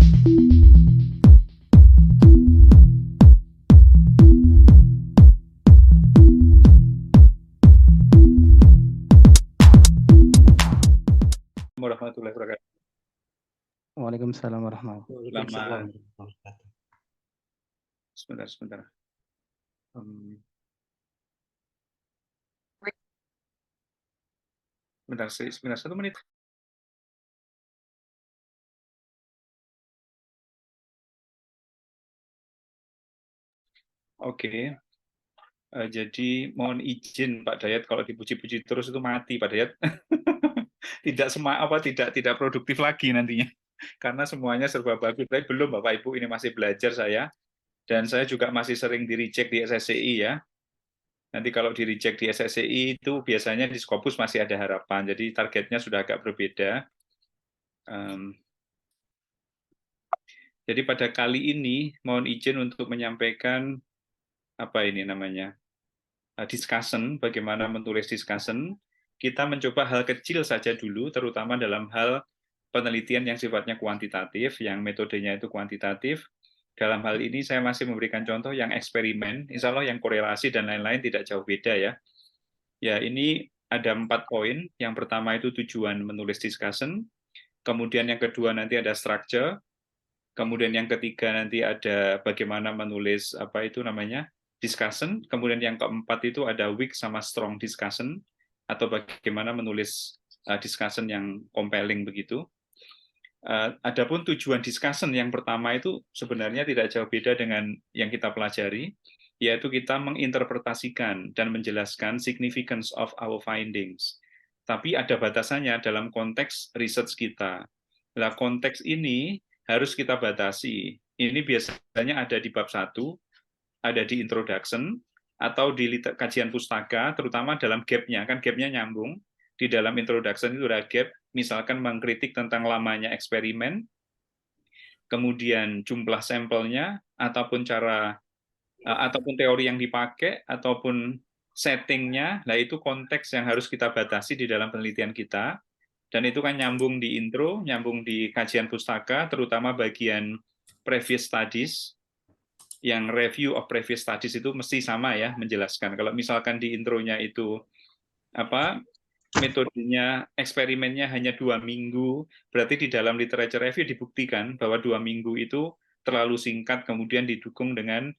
Warahmatullahi wabarakatuh. Waalaikumsalam warahmatullahi Selamat. wabarakatuh. Sebentar. Sebentar, 1 menit. Oke. Jadi mohon izin Pak Dayat, kalau dipuji-puji terus itu mati Pak Dayat. Tidak produktif lagi nantinya. Karena semuanya serba bagus. Tapi belum Bapak Ibu, ini masih belajar saya. Dan saya juga masih sering di-reject di SSCI ya. Nanti kalau di-reject di SSCI itu biasanya di Scopus masih ada harapan. Jadi targetnya sudah agak berbeda. Jadi pada kali ini mohon izin untuk menyampaikan discussion, bagaimana menulis discussion. Kita mencoba hal kecil saja dulu, terutama dalam hal penelitian yang sifatnya kuantitatif, yang metodenya itu kuantitatif. Dalam hal ini saya masih memberikan contoh yang eksperimen, insya Allah yang korelasi dan lain-lain tidak jauh beda ya. Ya, ini ada 4 poin. Yang pertama itu tujuan menulis discussion, kemudian yang kedua nanti ada structure, kemudian yang ketiga nanti ada bagaimana menulis discussion, kemudian yang keempat itu ada weak sama strong discussion, atau bagaimana menulis discussion yang compelling begitu. Adapun tujuan discussion yang pertama itu sebenarnya tidak jauh beda dengan yang kita pelajari, yaitu kita menginterpretasikan dan menjelaskan significance of our findings. Tapi ada batasannya dalam konteks research kita. Nah, konteks ini harus kita batasi. Ini biasanya ada di bab 1, ada di introduction, atau di kajian pustaka, terutama dalam gap-nya. Kan gap-nya nyambung. Di dalam introduction itu ada gap, misalkan mengkritik tentang lamanya eksperimen, kemudian jumlah sampelnya, ataupun teori yang dipakai, ataupun settingnya. Nah, itu konteks yang harus kita batasi di dalam penelitian kita. Dan itu kan nyambung di intro, nyambung di kajian pustaka, terutama bagian previous studies, yang review of previous studies itu mesti sama ya, menjelaskan. Kalau misalkan di intronya itu metodenya, eksperimennya hanya 2 minggu, berarti di dalam literature review dibuktikan bahwa 2 minggu itu terlalu singkat, kemudian didukung dengan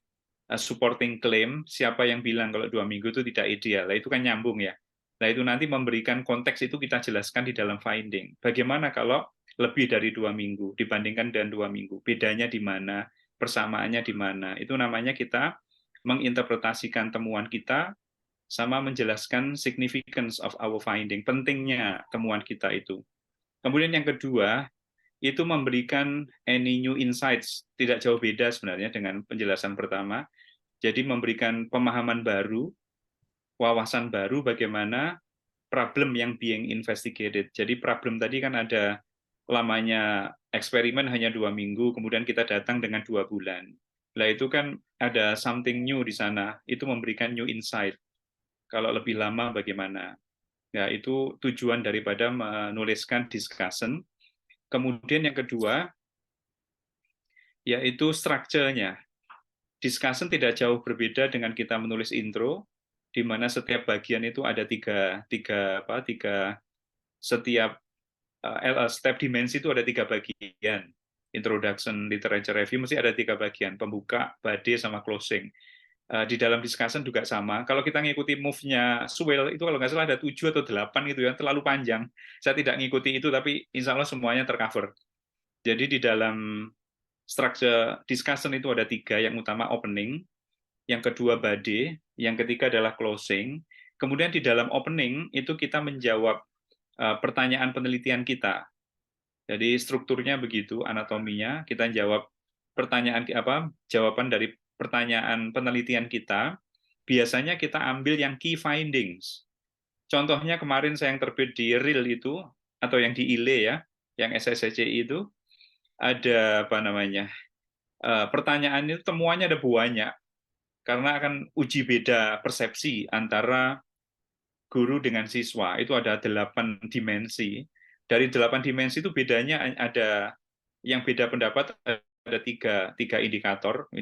supporting claim, siapa yang bilang kalau 2 minggu itu tidak ideal. Nah, itu kan nyambung ya. Nah, itu nanti memberikan konteks itu kita jelaskan di dalam finding. Bagaimana kalau lebih dari 2 minggu dibandingkan dengan 2 minggu? Bedanya di mana? Persamaannya di mana? Itu namanya kita menginterpretasikan temuan kita sama menjelaskan significance of our finding, pentingnya temuan kita itu. Kemudian yang kedua, itu memberikan any new insights, tidak jauh beda sebenarnya dengan penjelasan pertama. Jadi memberikan pemahaman baru, wawasan baru bagaimana problem yang being investigated. Jadi problem tadi kan ada lamanya eksperimen hanya 2 minggu, kemudian kita datang dengan 2 bulan. Nah, itu kan ada something new di sana, itu memberikan new insight. Kalau lebih lama bagaimana? Ya, itu tujuan daripada menuliskan discussion. Kemudian yang kedua, yaitu structure-nya. Discussion tidak jauh berbeda dengan kita menulis intro, di mana setiap bagian itu ada setiap dimensi itu ada 3 bagian. Introduction, literature review mesti ada 3 bagian, pembuka, body, sama closing. Di dalam discussion juga sama. Kalau kita ngikuti move-nya Sewell, itu kalau nggak salah ada 7 atau 8 gitu ya, terlalu panjang. Saya tidak ngikuti itu, tapi insya Allah semuanya tercover. Jadi di dalam structure discussion itu ada 3, yang utama opening, yang kedua body, yang ketiga adalah closing. Kemudian di dalam opening itu kita menjawab pertanyaan penelitian kita. Jadi strukturnya begitu, anatominya, kita jawab jawaban dari pertanyaan penelitian kita. Biasanya kita ambil yang key findings. Contohnya kemarin saya yang terbit di RIL itu, atau yang di ILE ya, yang SSCI itu, ada pertanyaan itu temuannya ada banyak, karena akan uji beda persepsi antara guru dengan siswa. Itu ada 8 dimensi. Dari 8 dimensi itu bedanya ada yang beda pendapat ada tiga indikator 1,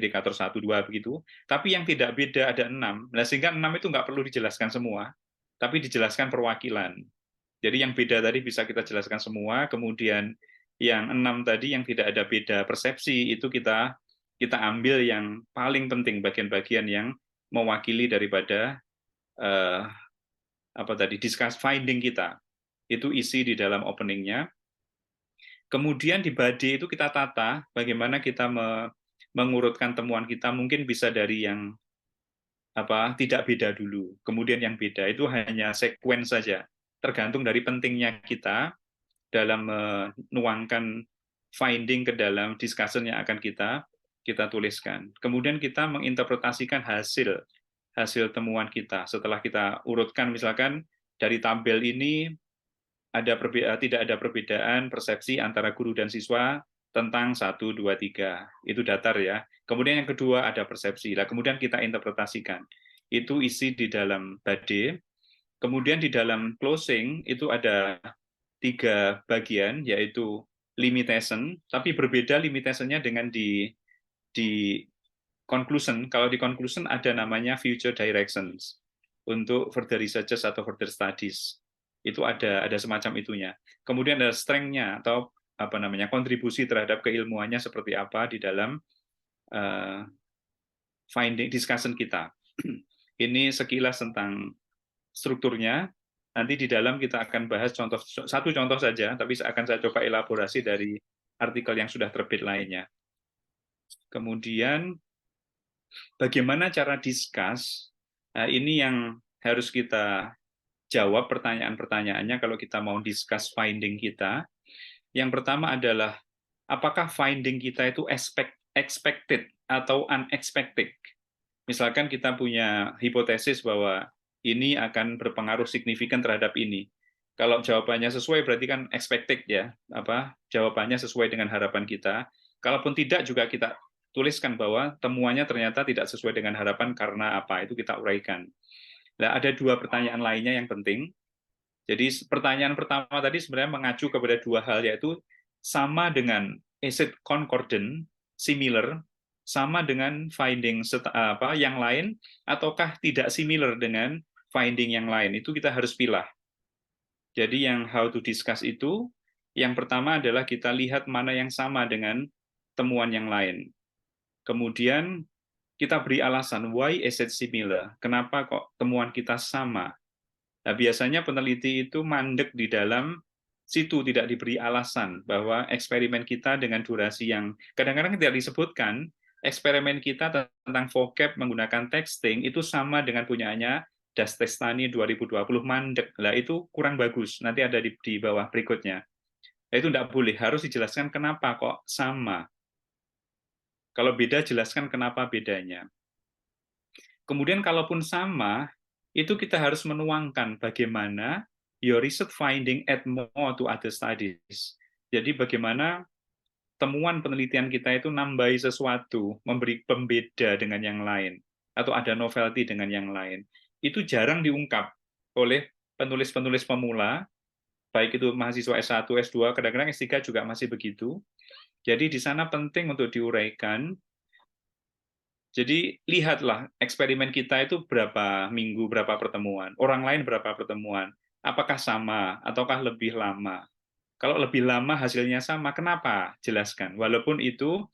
2 begitu, tapi yang tidak beda ada 6. Nah, sehingga 6 itu nggak perlu dijelaskan semua, tapi dijelaskan perwakilan. Jadi yang beda tadi bisa kita jelaskan semua, kemudian yang 6 tadi yang tidak ada beda persepsi itu kita ambil yang paling penting, bagian-bagian yang mewakili daripada discuss finding kita. Itu isi di dalam openingnya. Kemudian di body itu kita tata bagaimana kita mengurutkan temuan kita, mungkin bisa dari yang tidak beda dulu, kemudian yang beda itu hanya sequence saja, tergantung dari pentingnya kita dalam menuangkan finding ke dalam discussion yang akan kita tuliskan. Kemudian kita menginterpretasikan hasil temuan kita setelah kita urutkan, misalkan dari tabel ini tidak ada perbedaan persepsi antara guru dan siswa tentang 1, 2, 3. Itu datar ya. Kemudian yang kedua ada persepsi. Nah, kemudian kita interpretasikan. Itu isi di dalam body. Kemudian di dalam closing itu ada 3 bagian, yaitu limitation, tapi berbeda limitationnya dengan di conclusion. Kalau di conclusion ada namanya future directions untuk further researches atau further studies. Itu ada semacam itunya. Kemudian ada strength-nya atau kontribusi terhadap keilmuannya seperti apa di dalam finding discussion kita. Ini sekilas tentang strukturnya. Nanti di dalam kita akan bahas satu contoh saja, tapi akan saya coba elaborasi dari artikel yang sudah terbit lainnya. Kemudian bagaimana cara discuss? Nah, ini yang harus kita jawab pertanyaan-pertanyaannya kalau kita mau discuss finding kita. Yang pertama adalah, apakah finding kita itu expected atau unexpected? Misalkan kita punya hipotesis bahwa ini akan berpengaruh signifikan terhadap ini. Kalau jawabannya sesuai berarti kan expected ya, jawabannya sesuai dengan harapan kita. Kalaupun tidak juga kita tuliskan bahwa temuannya ternyata tidak sesuai dengan harapan karena apa, itu kita uraikan. Nah, ada 2 pertanyaan lainnya yang penting. Jadi pertanyaan pertama tadi sebenarnya mengacu kepada 2 hal, yaitu sama dengan is it concordant, similar, sama dengan finding yang lain, ataukah tidak similar dengan finding yang lain. Itu kita harus pilih. Jadi yang how to discuss itu, yang pertama adalah kita lihat mana yang sama dengan temuan yang lain. Kemudian kita beri alasan, why is it similar? Kenapa kok temuan kita sama? Nah, biasanya peneliti itu mandek di dalam situ, tidak diberi alasan bahwa eksperimen kita dengan durasi yang kadang-kadang tidak disebutkan, eksperimen kita tentang vocab menggunakan texting itu sama dengan punyanya Dastestani 2020, mandek. Lah itu kurang bagus, nanti ada di bawah berikutnya. Nah, itu tidak boleh, harus dijelaskan kenapa kok sama. Kalau beda, jelaskan kenapa bedanya. Kemudian kalaupun sama, itu kita harus menuangkan bagaimana your research finding add more to other studies. Jadi bagaimana temuan penelitian kita itu nambahi sesuatu, memberi pembeda dengan yang lain, atau ada novelty dengan yang lain. Itu jarang diungkap oleh penulis-penulis pemula, baik itu mahasiswa S1, S2, kadang-kadang S3 juga masih begitu. Jadi di sana penting untuk diuraikan. Jadi lihatlah eksperimen kita itu berapa minggu, berapa pertemuan, orang lain berapa pertemuan, apakah sama ataukah lebih lama. Kalau lebih lama hasilnya sama, kenapa? Jelaskan. Walaupun itu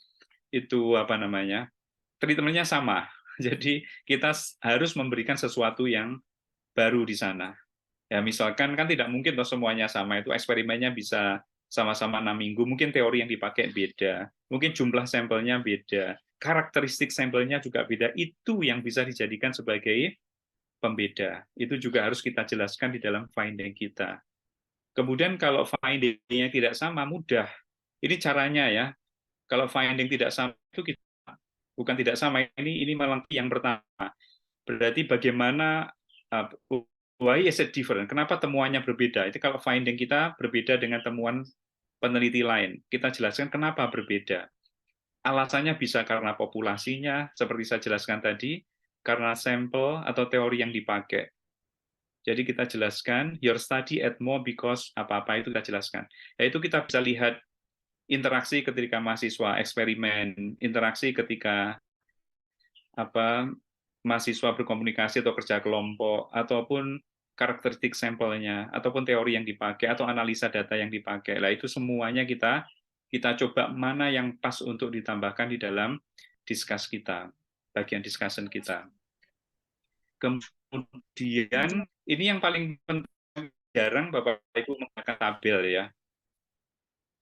treatment-nya sama. Jadi kita harus memberikan sesuatu yang baru di sana. Ya misalkan kan tidak mungkin toh semuanya sama, itu eksperimennya bisa sama-sama 6 minggu, mungkin teori yang dipakai beda, mungkin jumlah sampelnya beda, karakteristik sampelnya juga beda, itu yang bisa dijadikan sebagai pembeda. Itu juga harus kita jelaskan di dalam finding kita. Kemudian kalau finding-nya tidak sama, mudah. Ini caranya ya. Kalau finding tidak sama itu kita bukan tidak sama, ini melengkapi yang pertama. Berarti bagaimana why is it different? Kenapa temuannya berbeda? Itu kalau finding kita berbeda dengan temuan peneliti lain. Kita jelaskan kenapa berbeda. Alasannya bisa karena populasinya, seperti saya jelaskan tadi, karena sampel atau teori yang dipakai. Jadi kita jelaskan, your study at more because apa-apa itu kita jelaskan. Yaitu kita bisa lihat interaksi ketika mahasiswa eksperimen, interaksi ketika mahasiswa berkomunikasi atau kerja kelompok, ataupun karakteristik sampelnya, ataupun teori yang dipakai, atau analisa data yang dipakai. Lah itu semuanya kita coba mana yang pas untuk ditambahkan di dalam diskus kita, bagian discussion kita. Kemudian ini yang paling penting, jarang Bapak Ibu menggunakan tabel ya.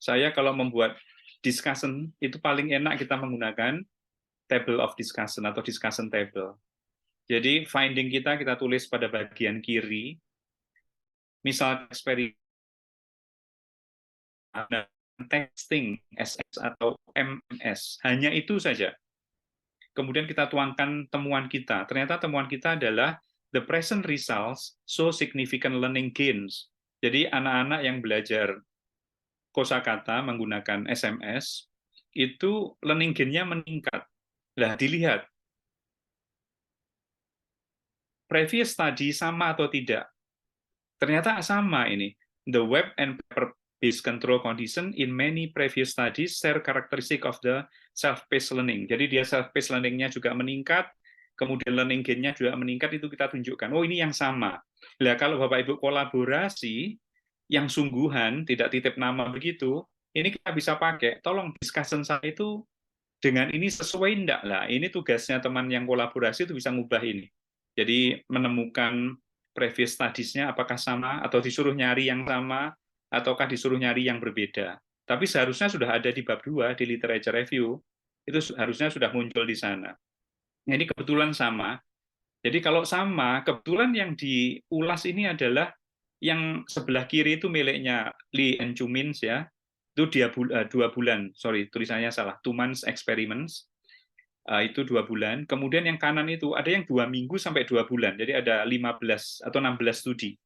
Saya kalau membuat discussion itu paling enak kita menggunakan table of discussion atau discussion table. Jadi finding kita tulis pada bagian kiri. Misal eksperimen testing SS atau MMS, hanya itu saja. Kemudian kita tuangkan temuan kita. Ternyata temuan kita adalah the present results show significant learning gains. Jadi anak-anak yang belajar kosakata menggunakan SMS itu learning gain-nya meningkat. Lah dilihat previous study sama atau tidak. Ternyata sama ini. The web and paper-based control condition in many previous studies share characteristic of the self-paced learning. Jadi dia self-paced learning-nya juga meningkat, kemudian learning gain-nya juga meningkat, itu kita tunjukkan. Oh, ini yang sama. Nah, kalau Bapak Ibu kolaborasi, yang sungguhan, tidak titip nama begitu, ini kita bisa pakai. Tolong discussion saya itu dengan ini sesuai enggak lah. Ini tugasnya teman yang kolaborasi itu bisa ngubah ini. Jadi menemukan previous studies-nya apakah sama, atau disuruh nyari yang sama, ataukah disuruh nyari yang berbeda. Tapi seharusnya sudah ada di bab 2, di literature review, itu harusnya sudah muncul di sana. Nah, ini kebetulan sama. Jadi kalau sama, kebetulan yang diulas ini adalah yang sebelah kiri itu miliknya Lee and Chumins ya, itu dia 2 bulan, sorry tulisannya salah, 2 months experiments, itu 2 bulan. Kemudian yang kanan itu ada yang 2 minggu sampai 2 bulan, jadi ada 15 atau 16 studi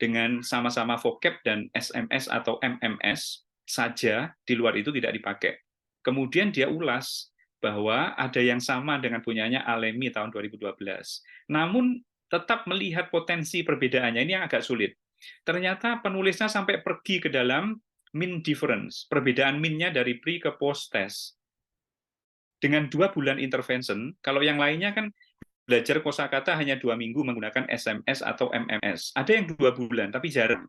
dengan sama-sama vocab dan SMS atau MMS saja, di luar itu tidak dipakai. Kemudian dia ulas bahwa ada yang sama dengan punyanya Alemi tahun 2012. Namun tetap melihat potensi perbedaannya, ini yang agak sulit. Ternyata penulisnya sampai pergi ke dalam mean difference, perbedaan mean-nya dari pre ke post test. Dengan 2 bulan intervention, kalau yang lainnya kan belajar kosakata hanya 2 minggu menggunakan SMS atau MMS. Ada yang 2 bulan, tapi jarang.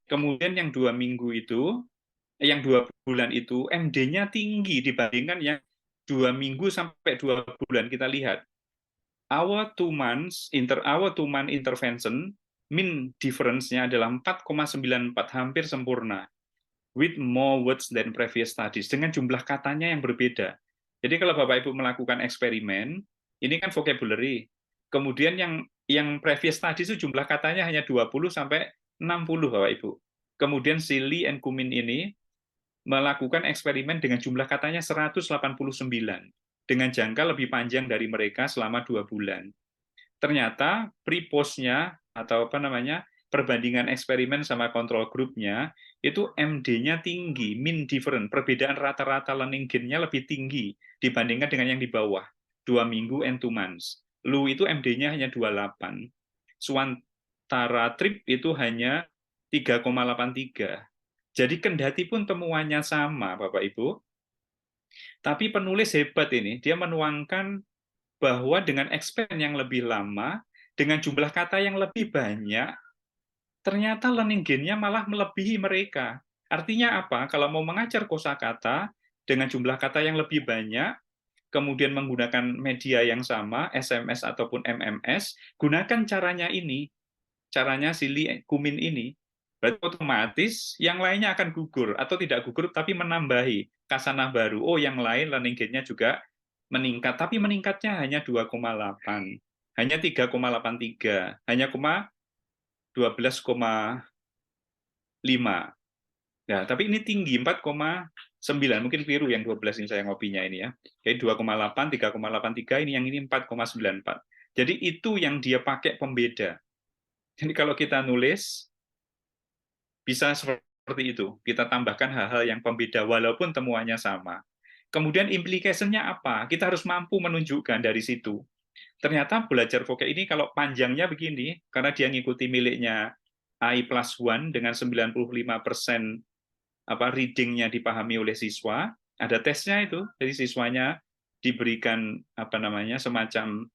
Kemudian yang 2 minggu itu, yang 2 bulan itu, MD-nya tinggi dibandingkan yang 2 minggu sampai 2 bulan. Kita lihat, our 2 month intervention, mean difference-nya adalah 4,94, hampir sempurna. With more words than previous studies, dengan jumlah katanya yang berbeda. Jadi kalau Bapak Ibu melakukan eksperimen, ini kan vocabulary. Kemudian yang previous studies itu jumlah katanya hanya 20 sampai 60 Bapak Ibu. Kemudian si Lee and Kumin ini melakukan eksperimen dengan jumlah katanya 189 dengan jangka lebih panjang dari mereka selama 2 bulan. Ternyata pre-post-nya atau perbandingan eksperimen sama kontrol grupnya itu MD-nya tinggi, mean difference, perbedaan rata-rata learning gain-nya lebih tinggi dibandingkan dengan yang di bawah, 2 minggu and 2 months. Lu itu MD-nya hanya 28. Suantara Trip itu hanya 3,83. Jadi kendati pun temuannya sama, Bapak Ibu, tapi penulis hebat ini, dia menuangkan bahwa dengan expand yang lebih lama, dengan jumlah kata yang lebih banyak, ternyata learning gain-nya malah melebihi mereka. Artinya apa? Kalau mau mengajar kosakata dengan jumlah kata yang lebih banyak, kemudian menggunakan media yang sama, SMS ataupun MMS, gunakan caranya ini, caranya si Lee Kumin ini. Berarti otomatis yang lainnya akan gugur, atau tidak gugur, tapi menambahi kasanah baru. Oh, yang lain learning gain-nya juga meningkat, tapi meningkatnya hanya 2,8, hanya 3,83, hanya 12,5. Nah, tapi ini tinggi 4,9, mungkin keliru yang 12 ini saya ngopinya ini ya. Jadi 2,8, 3,83, ini yang ini 4,94. Jadi itu yang dia pakai pembeda. Jadi kalau kita nulis bisa seperti itu. Kita tambahkan hal-hal yang pembeda walaupun temuannya sama. Kemudian implication-nya apa? Kita harus mampu menunjukkan dari situ. Ternyata belajar vocab ini kalau panjangnya begini, karena dia ngikuti miliknya AI+1 dengan 95% reading-nya dipahami oleh siswa, ada tesnya itu, jadi siswanya diberikan semacam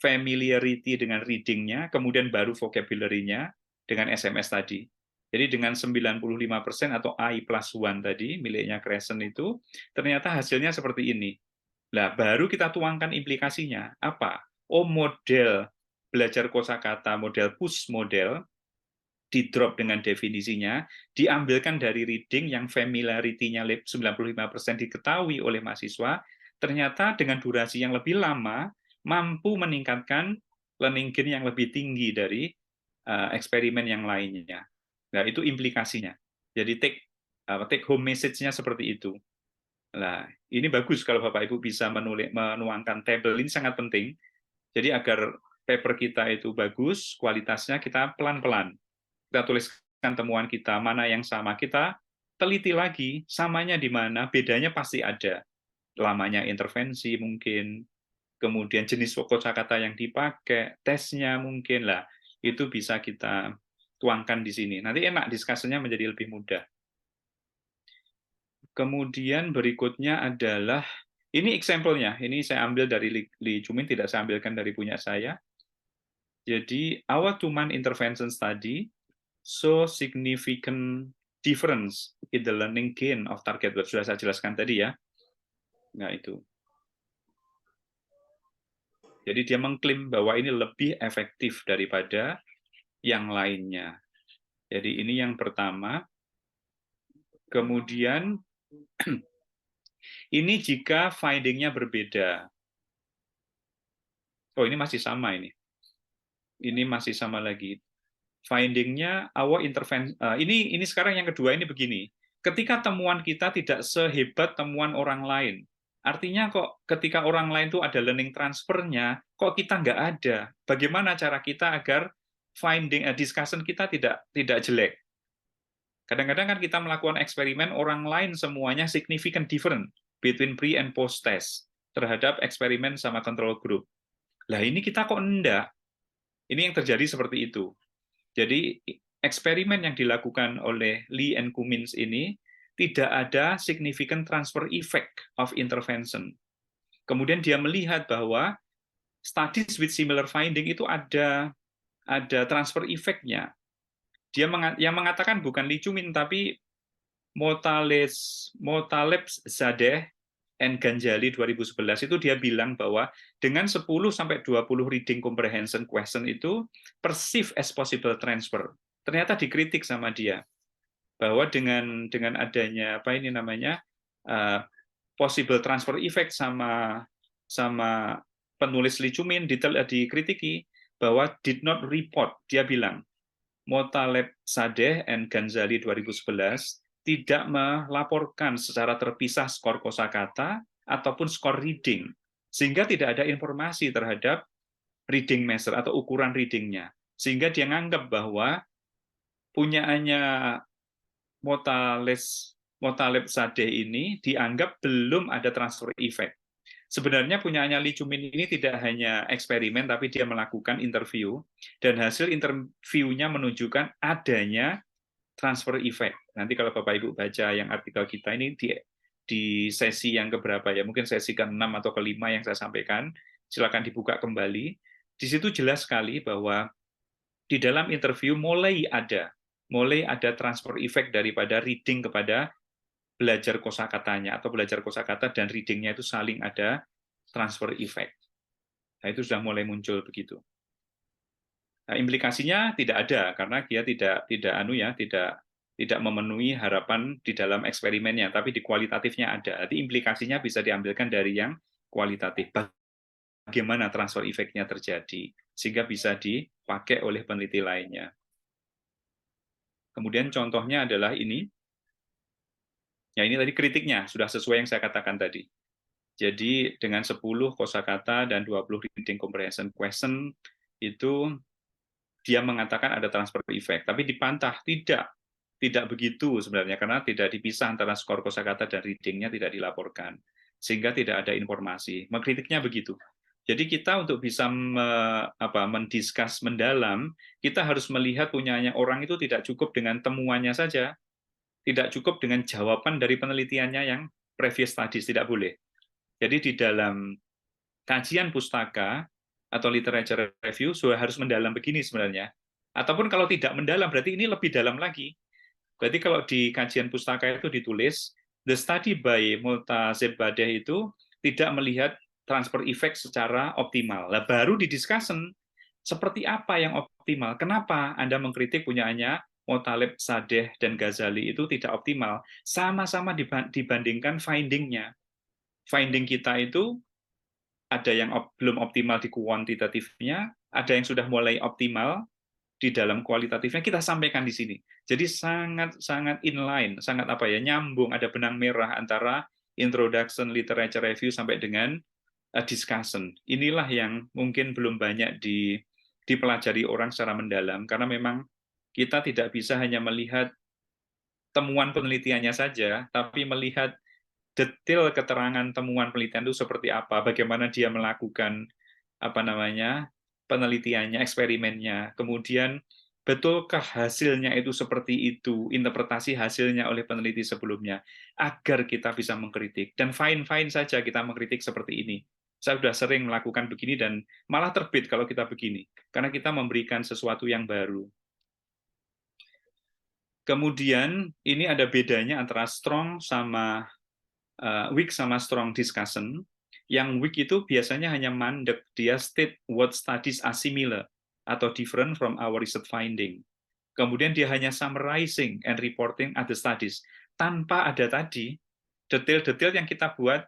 familiarity dengan reading-nya, kemudian baru vocabulary-nya dengan SMS tadi. Jadi dengan 95% atau I+1 tadi, miliknya Crescent itu, ternyata hasilnya seperti ini. Nah, baru kita tuangkan implikasinya. Apa? Oh, model belajar kosakata, model push model, di-drop dengan definisinya, diambilkan dari reading yang familiarity-nya 95% diketahui oleh mahasiswa, ternyata dengan durasi yang lebih lama, mampu meningkatkan learning gain yang lebih tinggi dari eksperimen yang lainnya. Nah, itu implikasinya. Jadi take home message-nya seperti itu. Nah, ini bagus kalau Bapak Ibu bisa menuangkan tabel, ini sangat penting. Jadi agar paper kita itu bagus, kualitasnya kita pelan-pelan. Kita tuliskan temuan kita, mana yang sama. Kita teliti lagi, samanya di mana, bedanya pasti ada. Lamanya intervensi mungkin, kemudian jenis kosakata yang dipakai, tesnya mungkin lah, itu bisa kita tuangkan di sini. Nanti enak diskusinya menjadi lebih mudah. Kemudian berikutnya adalah, ini example-nya, ini saya ambil dari Lee Chumin, tidak saya ambilkan dari punya saya. Jadi, our two-month intervention study show significant difference in the learning gain of target word. Sudah saya jelaskan tadi ya. Nah, itu. Jadi dia mengklaim bahwa ini lebih efektif daripada yang lainnya. Jadi ini yang pertama. Kemudian ini jika finding-nya berbeda. Oh, ini masih sama ini. Ini masih sama lagi. Finding-nya our intervention. Ini sekarang yang kedua ini begini. Ketika temuan kita tidak sehebat temuan orang lain, artinya kok ketika orang lain itu ada learning transfer-nya, kok kita nggak ada? Bagaimana cara kita agar finding discussion kita tidak jelek? Kadang-kadang kan kita melakukan eksperimen, orang lain semuanya significant different between pre and post test terhadap eksperimen sama control group. Lah ini kita kok enggak? Ini yang terjadi seperti itu. Jadi eksperimen yang dilakukan oleh Lee and Cummins ini tidak ada significant transfer effect of intervention. Kemudian dia melihat bahwa studies with similar finding itu ada transfer effect-nya. Dia yang mengatakan bukan Lee Chumin tapi Motaleb Zadeh and Ganjali 2011 itu dia bilang bahwa dengan 10 sampai 20 reading comprehension question itu perceive as possible transfer. Ternyata dikritik sama dia bahwa dengan adanya possible transfer effect sama penulis Lee Chumin dikritiki bahwa did not report. Dia bilang Motaleb Zadeh and Ganjali 2011 tidak melaporkan secara terpisah skor kosakata ataupun skor reading, sehingga tidak ada informasi terhadap reading measure atau ukuran readingnya, sehingga dia menganggap bahwa punyaannya Motaleb Zadeh ini dianggap belum ada transfer effect. Sebenarnya punyaannya Lee Chumin ini tidak hanya eksperimen, tapi dia melakukan interview, dan hasil interviewnya menunjukkan adanya transfer effect. Nanti kalau Bapak Ibu baca yang artikel kita ini di sesi yang keberapa ya, mungkin sesi ke-6 atau ke-5 yang saya sampaikan, silakan dibuka kembali. Di situ jelas sekali bahwa di dalam interview mulai ada transfer effect daripada reading kepada belajar kosakatanya, atau belajar kosakata dan readingnya itu saling ada transfer effect. Nah, itu sudah mulai muncul begitu. Nah, implikasinya tidak ada karena dia tidak memenuhi harapan di dalam eksperimennya, tapi di kualitatifnya ada. Jadi implikasinya bisa diambilkan dari yang kualitatif. Bagaimana transfer effect-nya terjadi sehingga bisa dipakai oleh peneliti lainnya. Kemudian contohnya adalah ini. Ya, ini tadi kritiknya sudah sesuai yang saya katakan tadi. Jadi dengan 10 kosakata dan 20 reading comprehension question itu dia mengatakan ada transfer effect, tapi dipantah tidak begitu sebenarnya karena tidak dipisah antara skor kosakata dan readingnya tidak dilaporkan, sehingga tidak ada informasi. Mengkritiknya begitu. Jadi kita untuk bisa mendiskus mendalam, kita harus melihat punyanya orang itu tidak cukup dengan temuannya saja, tidak cukup dengan jawaban dari penelitiannya yang previous studies, tidak boleh. Jadi di dalam kajian pustaka atau literature review sudah harus mendalam begini sebenarnya. Ataupun kalau tidak mendalam, berarti ini lebih dalam lagi. Berarti kalau di kajian pustaka itu ditulis, the study by Multazebadeh itu tidak melihat transfer effect secara optimal. Nah, baru di discussion, seperti apa yang optimal? Kenapa Anda mengkritik punyaannya Motaleb, Sadeh, dan Ghazali itu tidak optimal? Sama-sama dibandingkan finding-nya. Finding kita itu ada yang belum optimal di kuantitatifnya, ada yang sudah mulai optimal di dalam kualitatifnya, kita sampaikan di sini. Jadi sangat inline, sangat apa ya, nyambung, ada benang merah antara introduction, literature review sampai dengan discussion. Inilah yang mungkin belum banyak dipelajari orang secara mendalam, karena memang kita tidak bisa hanya melihat temuan penelitiannya saja, tapi melihat detail keterangan temuan penelitian itu seperti apa, bagaimana dia melakukan apa namanya penelitiannya, eksperimennya, kemudian betulkah hasilnya itu seperti itu, interpretasi hasilnya oleh peneliti sebelumnya, agar kita bisa mengkritik. Dan fine-fine saja kita mengkritik seperti ini. Saya sudah sering melakukan begini dan malah terbit kalau kita begini, karena kita memberikan sesuatu yang baru. Kemudian ini ada bedanya antara strong sama weak sama strong discussion. Yang weak itu biasanya hanya mandek, dia state what studies are similar atau different from our research finding. Kemudian dia hanya summarizing and reporting other studies. Tanpa ada tadi, detail-detail yang kita buat,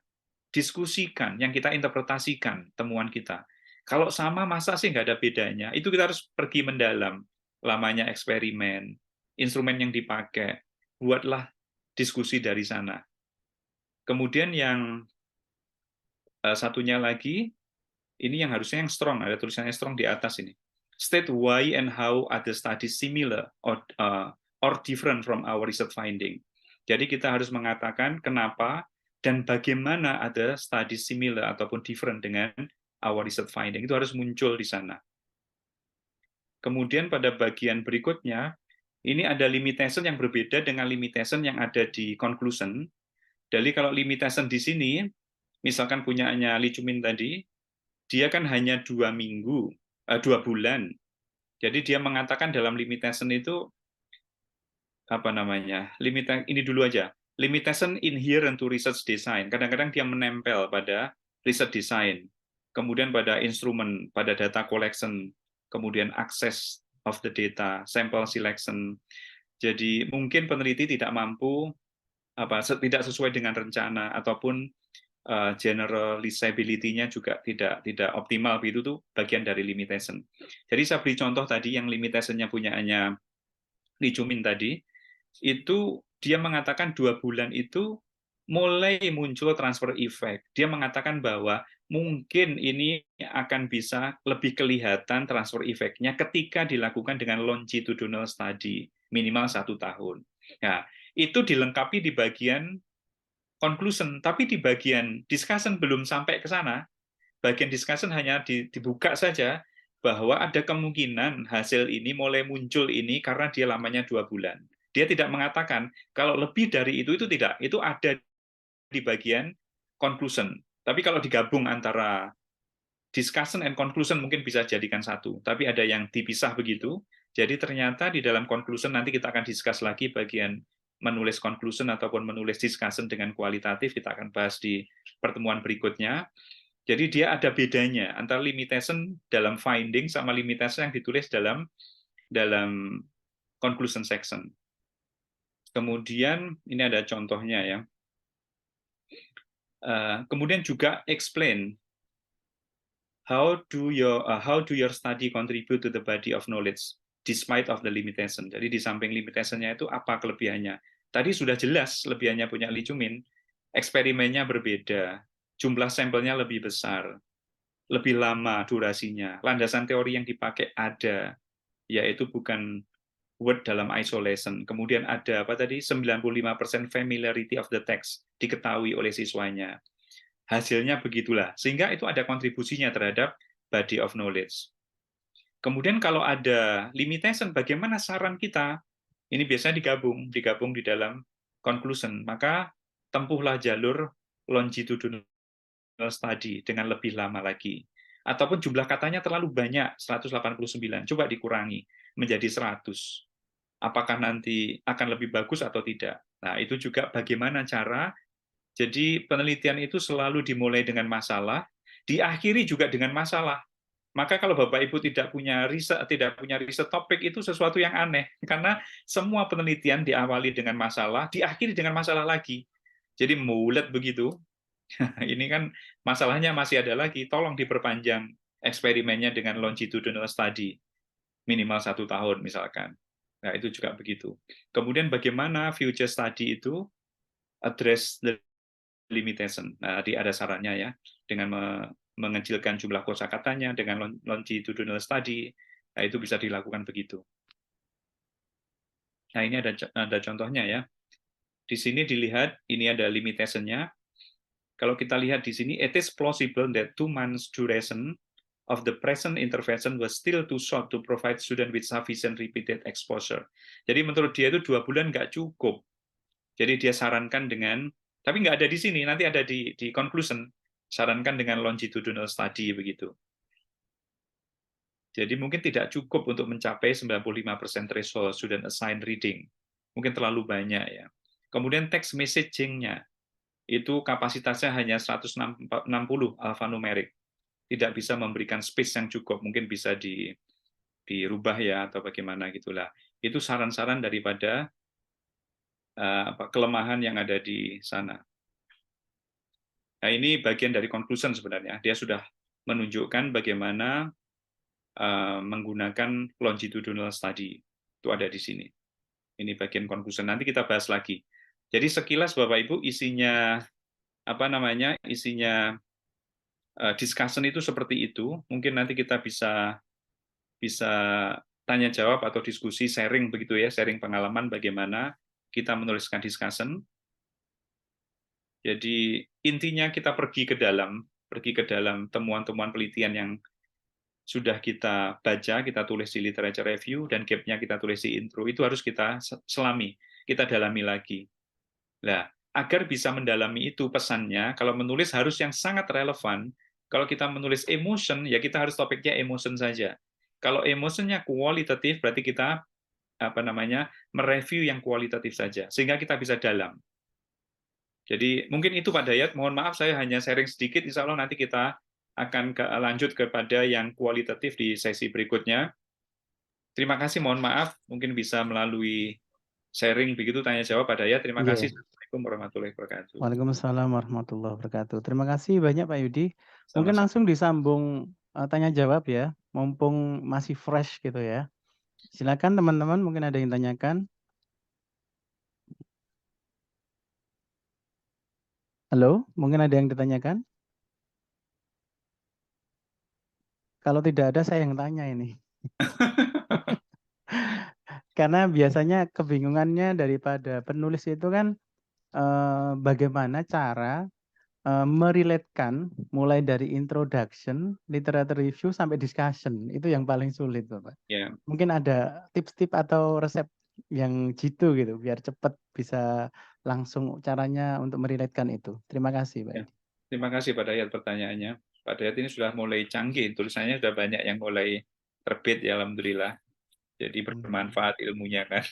diskusikan, yang kita interpretasikan temuan kita. Kalau sama, masa sih nggak ada bedanya? Itu kita harus pergi mendalam. Lamanya eksperimen, instrumen yang dipakai, buatlah diskusi dari sana. Kemudian yang satunya lagi, ini yang harusnya yang strong, ada tulisannya strong di atas ini. State why and how other studies similar or different from our research finding. Jadi kita harus mengatakan kenapa dan bagaimana ada studies similar ataupun different dengan our research finding. Itu harus muncul di sana. Kemudian pada bagian berikutnya, ini ada limitation yang berbeda dengan limitation yang ada di conclusion. Jadi kalau limitation di sini, misalkan punyaannya Li Chumin tadi, dia kan hanya 2 minggu, 2 bulan. Jadi dia mengatakan dalam limitation itu apa namanya? Ini dulu aja. Limitation inherent to research design. Kadang-kadang dia menempel pada research design, kemudian pada instrumen, pada data collection, kemudian access of the data, sample selection. Jadi mungkin peneliti tidak mampu tidak sesuai dengan rencana ataupun generalizability-nya juga tidak optimal, itu tuh bagian dari limitation. Jadi saya beri contoh tadi yang limitation-nya punyaannya Li Chumin tadi, itu dia mengatakan 2 bulan itu mulai muncul transfer effect. Dia mengatakan bahwa mungkin ini akan bisa lebih kelihatan transfer effect-nya ketika dilakukan dengan longitudinal study, minimal 1 tahun. Nah, itu dilengkapi di bagian conclusion, tapi di bagian discussion belum sampai ke sana. Bagian discussion hanya dibuka saja bahwa ada kemungkinan hasil ini mulai muncul ini karena dia lamanya 2 bulan. Dia tidak mengatakan kalau lebih dari itu tidak. Itu ada di bagian conclusion. Tapi kalau digabung antara discussion and conclusion mungkin bisa jadikan satu. Tapi ada yang dipisah begitu. Jadi ternyata di dalam conclusion nanti kita akan discuss lagi bagian menulis conclusion ataupun menulis discussion dengan kualitatif, kita akan bahas di pertemuan berikutnya. Jadi dia ada bedanya antara limitation dalam finding sama limitation yang ditulis dalam conclusion section. Kemudian ini ada contohnya ya. Kemudian juga explain how do your study contribute to the body of knowledge despite of the limitation. Jadi di samping limitation-nya itu apa kelebihannya? Tadi sudah jelas kelebihannya punya Li Chumin, eksperimennya berbeda, jumlah sampelnya lebih besar, lebih lama durasinya, landasan teori yang dipakai ada, yaitu bukan word dalam isolation. Kemudian ada apa tadi? 95% familiarity of the text diketahui oleh siswanya. Hasilnya begitulah. Sehingga itu ada kontribusinya terhadap body of knowledge. Kemudian kalau ada limitation, bagaimana saran kita? Ini biasanya digabung di dalam conclusion. Maka tempuhlah jalur longitudinal study dengan lebih lama lagi. Ataupun jumlah katanya terlalu banyak, 189, coba dikurangi menjadi 100. Apakah nanti akan lebih bagus atau tidak? Nah, itu juga bagaimana cara. Jadi penelitian itu selalu dimulai dengan masalah, diakhiri juga dengan masalah. Maka kalau Bapak Ibu tidak punya riset topik, itu sesuatu yang aneh, karena semua penelitian diawali dengan masalah, diakhiri dengan masalah lagi. Jadi mulet begitu. Ini kan masalahnya masih ada lagi, tolong diperpanjang eksperimennya dengan longitudinal study, minimal 1 tahun misalkan. Nah, itu juga begitu. Kemudian bagaimana future study itu address the limitation. Nah, ada sarannya ya, dengan mengecilkan jumlah kosakatanya dengan longitudinal study. Nah, itu bisa dilakukan begitu. Nah, ini ada contohnya ya. Di sini dilihat, ini ada limitation-nya. Kalau kita lihat di sini, it is plausible that 2 months duration of the present intervention was still too short to provide student with sufficient repeated exposure. Jadi menurut dia itu 2 bulan nggak cukup. Jadi dia sarankan dengan, tapi nggak ada di sini, nanti ada di conclusion, sarankan dengan longitudinal study begitu. Jadi mungkin tidak cukup untuk mencapai 95% threshold student assigned reading. Mungkin terlalu banyak ya. Kemudian text messaging-nya, itu kapasitasnya hanya 160 alphanumerik. Tidak bisa memberikan space yang cukup, mungkin bisa dirubah ya, atau bagaimana gitulah. Itu saran-saran daripada kelemahan yang ada di sana. Nah, ini bagian dari conclusion sebenarnya. Dia sudah menunjukkan bagaimana menggunakan longitudinal study. Itu ada di sini. Ini bagian conclusion. Nanti kita bahas lagi. Jadi sekilas Bapak Ibu isinya isinya discussion itu seperti itu. Mungkin nanti kita bisa tanya jawab atau diskusi, sharing begitu ya, sharing pengalaman bagaimana kita menuliskan discussion. Jadi intinya kita pergi ke dalam temuan-temuan penelitian yang sudah kita baca, kita tulis di literature review, dan gap-nya kita tulis di intro, itu harus kita selami, kita dalami lagi. Nah, agar bisa mendalami itu pesannya, kalau menulis harus yang sangat relevan. Kalau kita menulis emotion, ya kita harus topiknya emotion saja. Kalau emotionnya kualitatif, berarti kita mereview yang kualitatif saja, sehingga kita bisa dalam. Jadi mungkin itu Pak Dayat, mohon maaf saya hanya sharing sedikit, insya Allah nanti kita akan lanjut kepada yang kualitatif di sesi berikutnya. Terima kasih, mohon maaf, mungkin bisa melalui sharing begitu, tanya jawab Pak Dayat. Terima kasih. Yeah. Assalamualaikum warahmatullahi wabarakatuh. Waalaikumsalam warahmatullahi wabarakatuh. Terima kasih banyak Pak Yudi. Mungkin Sama-sama. langsung disambung tanya jawab ya, mumpung masih fresh gitu ya. Silakan teman-teman, mungkin ada yang tanyakan. Halo, mungkin ada yang ditanyakan? Kalau tidak ada, saya yang tanya ini. Karena biasanya kebingungannya daripada penulis itu kan bagaimana cara merelatekan mulai dari introduction, literature review sampai discussion. Itu yang paling sulit, Bapak. Ya. Mungkin ada tips-tips atau resep yang jitu gitu, biar cepat bisa langsung caranya untuk merelatekan itu. Terima kasih, Pak. Ya. Terima kasih Pak Dayat pertanyaannya. Pak Dayat ini sudah mulai canggih, tulisannya sudah banyak yang mulai terbit ya, alhamdulillah. Jadi bermanfaat ilmunya kan.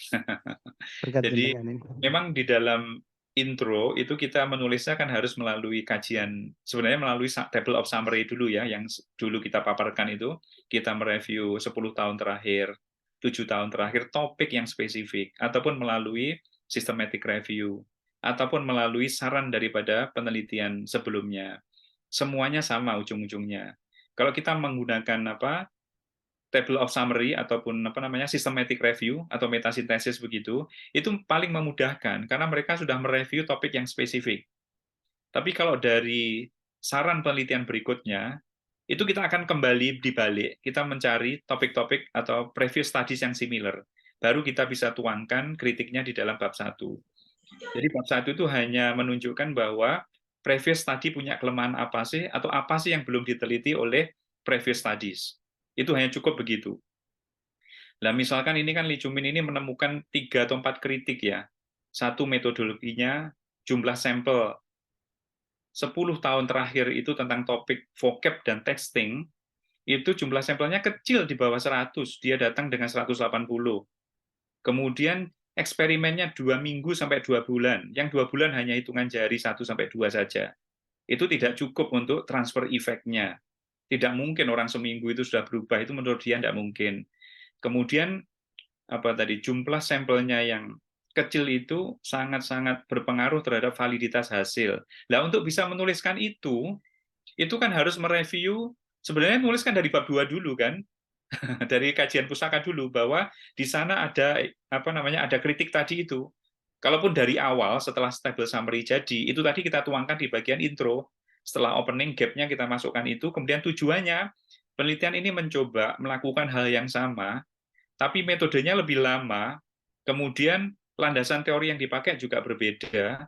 Berkat Jadi jenengan ini. memang di dalam intro itu kita menulisnya kan harus melalui kajian, sebenarnya melalui table of summary dulu ya, yang dulu kita paparkan itu, kita mereview 10 tahun terakhir, 7 tahun terakhir, topik yang spesifik, ataupun melalui systematic review, ataupun melalui saran daripada penelitian sebelumnya. Semuanya sama ujung-ujungnya. Kalau kita menggunakan table of summary ataupun systematic review atau metasintesis begitu, itu paling memudahkan karena mereka sudah mereview topik yang spesifik. Tapi kalau dari saran penelitian berikutnya, itu kita akan kembali dibalik, kita mencari topik-topik atau previous studies yang similar. Baru kita bisa tuangkan kritiknya di dalam bab 1. Jadi bab 1 itu hanya menunjukkan bahwa previous study punya kelemahan apa sih, atau apa sih yang belum diteliti oleh previous studies. Itu hanya cukup begitu. Nah, misalkan ini kan Lee Cumin ini menemukan 3 atau 4 kritik ya. Satu metodologinya, jumlah sampel 10 tahun terakhir itu tentang topik vocab dan texting, itu jumlah sampelnya kecil di bawah 100, dia datang dengan 180. Kemudian eksperimennya 2 minggu sampai 2 bulan, yang 2 bulan hanya hitungan jari 1 sampai 2 saja. Itu tidak cukup untuk transfer efeknya. Tidak mungkin orang seminggu itu sudah berubah, itu menurut dia tidak mungkin. Kemudian apa tadi jumlah sampelnya yang kecil itu sangat-sangat berpengaruh terhadap validitas hasil. Nah, untuk bisa menuliskan itu kan harus mereview, sebenarnya nuliskan dari bab 2 dulu kan, dari kajian pusaka dulu bahwa di sana ada apa namanya ada kritik tadi itu. Kalaupun dari awal setelah stable summary jadi, itu tadi kita tuangkan di bagian intro. Setelah opening gap-nya kita masukkan itu, kemudian tujuannya penelitian ini mencoba melakukan hal yang sama, tapi metodenya lebih lama, kemudian landasan teori yang dipakai juga berbeda,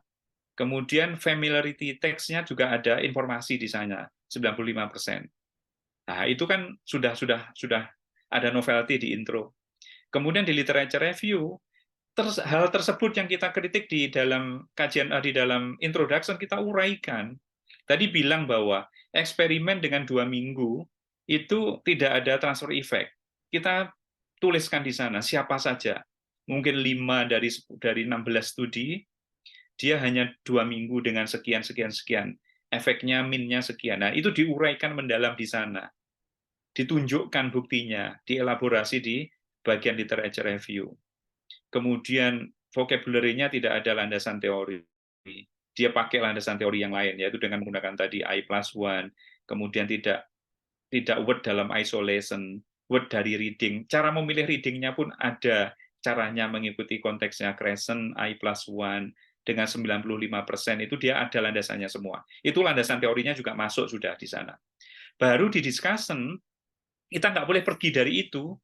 kemudian familiarity text-nya juga ada informasi di sana, 95%. Nah, itu kan sudah ada novelty di intro. Kemudian di literature review, hal tersebut yang kita kritik di dalam kajian di dalam introduction kita uraikan. Tadi bilang bahwa eksperimen dengan 2 minggu itu tidak ada transfer effect. Kita tuliskan di sana siapa saja. Mungkin 5 dari 16 studi, dia hanya 2 minggu dengan sekian sekian sekian. Efeknya minnya sekian. Nah, itu diuraikan mendalam di sana. Ditunjukkan buktinya, dielaborasi di bagian literature review. Kemudian vocabulary-nya tidak ada landasan teori. Dia pakai landasan teori yang lain, yaitu dengan menggunakan tadi I+1, kemudian tidak word dalam isolation, word dari reading. Cara memilih reading-nya pun ada caranya mengikuti konteksnya Crescent, I+1, dengan 95% itu dia ada landasannya semua. Itu landasan teorinya juga masuk sudah di sana. Baru di discussion, kita nggak boleh pergi dari itu,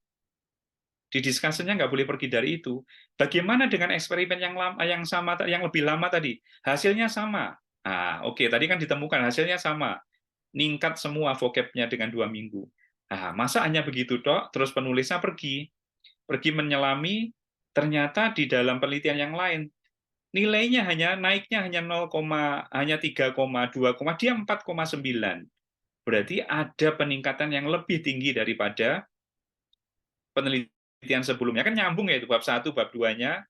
di discussion-nya nggak boleh pergi dari itu. Bagaimana dengan eksperimen yang lama, yang sama, yang lebih lama tadi? Hasilnya sama. Nah, oke, tadi kan ditemukan hasilnya sama. Ningkat semua vocab-nya dengan 2 minggu. Nah, masa hanya begitu, Dok? Terus penulisnya pergi menyelami, ternyata di dalam penelitian yang lain, nilainya naiknya hanya 0, hanya 3,2, dia 4,9. Berarti ada peningkatan yang lebih tinggi daripada penelitian sebelumnya. Kan nyambung ya itu bab 1, bab 2-nya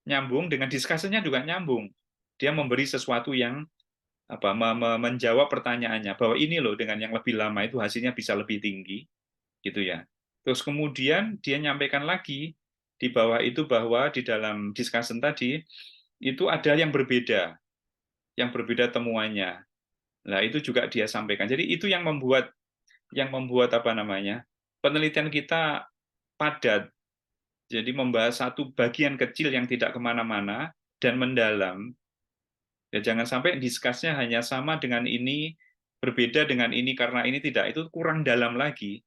nyambung dengan diskusinya juga nyambung. Dia memberi sesuatu yang menjawab pertanyaannya bahwa ini loh dengan yang lebih lama itu hasilnya bisa lebih tinggi gitu ya. Terus kemudian dia nyampaikan lagi di bawah itu bahwa di dalam discussion tadi itu ada yang berbeda temuannya. Nah, itu juga dia sampaikan. Jadi itu yang membuat apa namanya? Penelitian kita padat. Jadi membahas satu bagian kecil yang tidak kemana-mana dan mendalam. Ya, jangan sampai diskusinya hanya sama dengan ini, berbeda dengan ini karena ini tidak, itu kurang dalam lagi.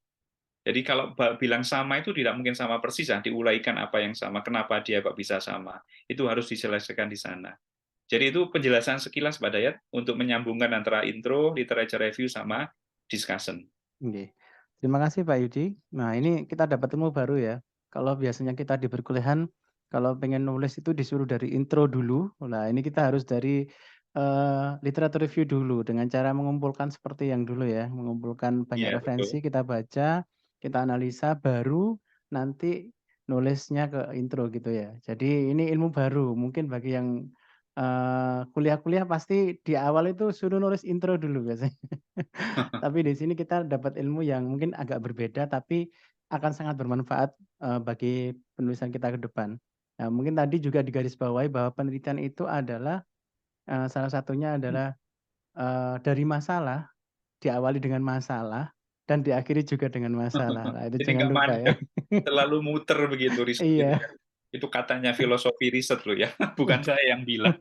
Jadi kalau bilang sama itu tidak mungkin sama persis, ya, diuraikan apa yang sama, kenapa dia kok bisa sama. Itu harus diselesaikan di sana. Jadi itu penjelasan sekilas Pak Dayat untuk menyambungkan antara intro, literature review, sama discussion. Oke. Terima kasih Pak Yudi. Nah, ini kita dapat ilmu baru ya. Kalau biasanya kita di perkuliahan, kalau pengen nulis itu disuruh dari intro dulu. Nah, ini kita harus dari literatur review dulu dengan cara mengumpulkan seperti yang dulu ya, mengumpulkan banyak Iya, betul. referensi, kita baca, kita analisa, baru nanti nulisnya ke intro gitu ya. Jadi ini ilmu baru. Mungkin bagi yang kuliah-kuliah pasti di awal itu suruh nulis intro dulu biasanya. Tapi di sini kita dapat ilmu yang mungkin agak berbeda, tapi akan sangat bermanfaat, bagi penulisan kita ke depan. Nah, mungkin tadi juga digarisbawahi bahwa penelitian itu adalah, salah satunya adalah, dari masalah, diawali dengan masalah, dan diakhiri juga dengan masalah. Nah, itu Jadi jangan nggak lupa ya. mandek, terlalu muter begitu riset itu Iya. ya. Itu katanya filosofi riset loh ya, bukan saya yang bilang.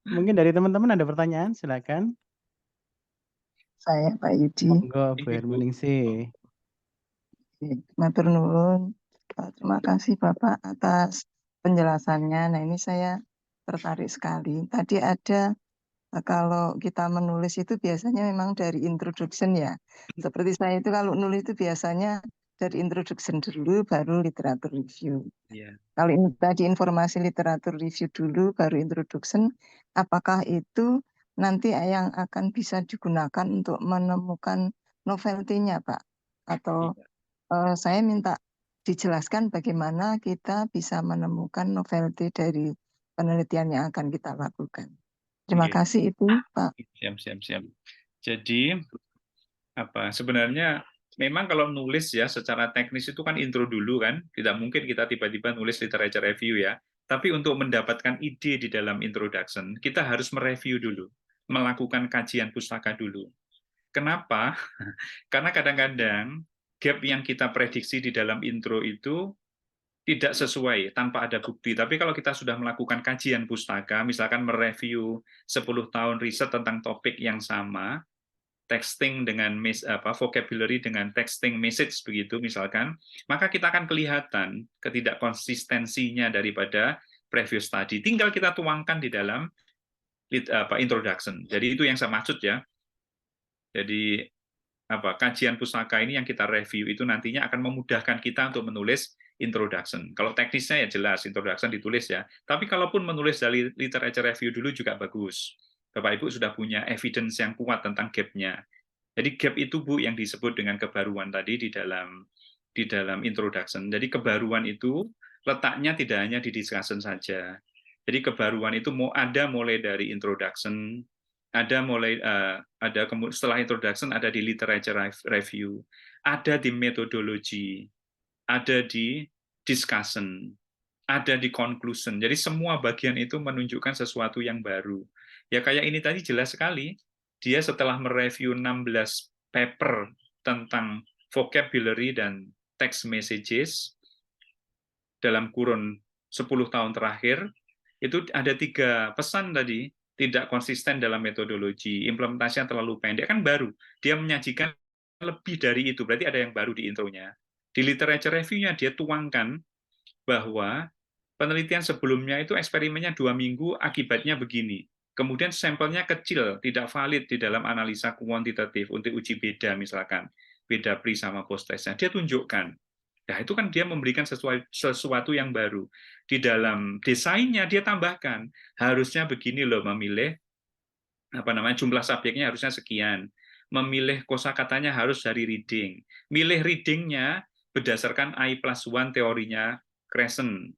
Mungkin dari teman-teman ada pertanyaan, silakan. Saya Pak Yudi. Monggo Bu Ini Bu. Hermaningsih. Matur nuwun. Terima kasih Bapak atas penjelasannya. Nah, ini saya tertarik sekali. Tadi ada kalau kita menulis itu biasanya memang dari introduction ya. Seperti saya itu kalau nulis itu biasanya dari introduction dulu, baru literatur review. Iya. Kalau ini tadi informasi literatur review dulu, baru introduction, apakah itu nanti yang akan bisa digunakan untuk menemukan novelty-nya, Pak? Atau Iya. saya minta dijelaskan bagaimana kita bisa menemukan novelty dari penelitian yang akan kita lakukan. Terima Iya. kasih itu, Pak. Siap. Jadi sebenarnya memang kalau nulis ya secara teknis itu kan intro dulu kan, tidak mungkin kita tiba-tiba nulis literature review ya. Tapi untuk mendapatkan ide di dalam introduction, kita harus mereview dulu, melakukan kajian pustaka dulu. Kenapa? Karena kadang-kadang gap yang kita prediksi di dalam intro itu tidak sesuai tanpa ada bukti. Tapi kalau kita sudah melakukan kajian pustaka, misalkan mereview 10 tahun riset tentang topik yang sama, texting dengan vocabulary dengan texting message begitu misalkan, maka kita akan kelihatan ketidakkonsistensinya daripada previous study. Tinggal kita tuangkan di dalam introduction. Jadi itu yang saya maksud ya. Jadi kajian pustaka ini yang kita review itu nantinya akan memudahkan kita untuk menulis introduction. Kalau teknisnya ya jelas introduction ditulis ya. Tapi kalaupun menulis dari literature review dulu juga bagus. Bapak Ibu sudah punya evidence yang kuat tentang gap-nya. Jadi gap itu Bu yang disebut dengan kebaruan tadi di dalam introduction. Jadi kebaruan itu letaknya tidak hanya di discussion saja. Jadi kebaruan itu ada mulai dari introduction, setelah introduction ada di literature review, ada di methodology, ada di discussion, ada di conclusion. Jadi semua bagian itu menunjukkan sesuatu yang baru. Ya kayak ini tadi jelas sekali. Dia setelah mereview 16 paper tentang vocabulary dan text messages dalam kurun 10 tahun terakhir, itu ada 3 pesan tadi, tidak konsisten dalam metodologi, implementasinya terlalu pendek, kan baru. Dia menyajikan lebih dari itu, berarti ada yang baru di intronya. Di literature review-nya dia tuangkan bahwa penelitian sebelumnya itu eksperimennya 2 minggu, akibatnya begini. Kemudian sampelnya kecil, tidak valid di dalam analisa kuantitatif untuk uji beda misalkan, beda pre sama post testnya. Dia tunjukkan. Nah, itu kan dia memberikan sesuatu yang baru. Di dalam desainnya dia tambahkan, harusnya begini loh memilih jumlah subjeknya harusnya sekian. Memilih kosakatanya harus dari reading. Milih readingnya berdasarkan I+1 teorinya Crescent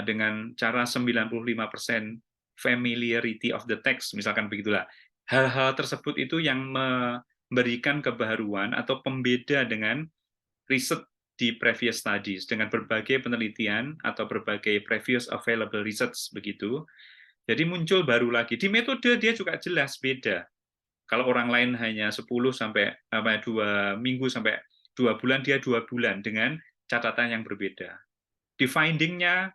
dengan cara 95% familiarity of the text, misalkan begitulah. Hal-hal tersebut itu yang memberikan kebaruan atau pembeda dengan riset di previous studies, dengan berbagai penelitian atau berbagai previous available research begitu. Jadi muncul baru lagi. Di metode dia juga jelas beda. Kalau orang lain hanya 10 sampai 2 minggu sampai 2 bulan, dia 2 bulan dengan catatan yang berbeda. Di finding-nya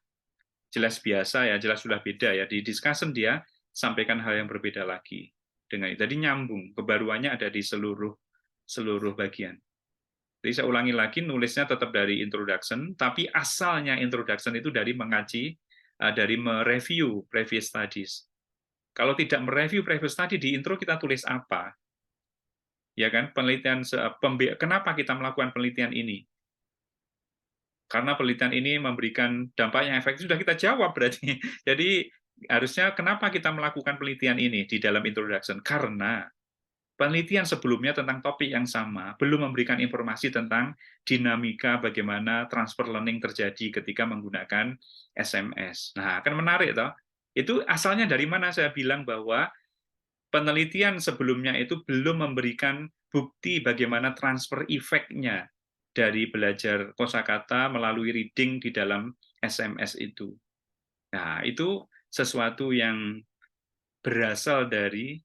jelas biasa ya, jelas sudah beda ya. Di discussion dia sampaikan hal yang berbeda lagi. Jadi nyambung, kebaruannya ada di seluruh bagian. Jadi saya ulangi lagi, nulisnya tetap dari introduction, tapi asalnya introduction itu dari mengaji, dari mereview previous studies. Kalau tidak mereview previous study, di intro kita tulis apa? Ya kan, kenapa kita melakukan penelitian ini? Karena penelitian ini memberikan dampak yang efektif, sudah kita jawab berarti. Jadi harusnya kenapa kita melakukan penelitian ini di dalam introduction? Karena penelitian sebelumnya tentang topik yang sama belum memberikan informasi tentang dinamika bagaimana transfer learning terjadi ketika menggunakan SMS. Nah, akan menarik toh. Itu asalnya dari mana saya bilang bahwa penelitian sebelumnya itu belum memberikan bukti bagaimana transfer efeknya dari belajar kosakata melalui reading di dalam SMS itu. Nah, itu sesuatu yang berasal dari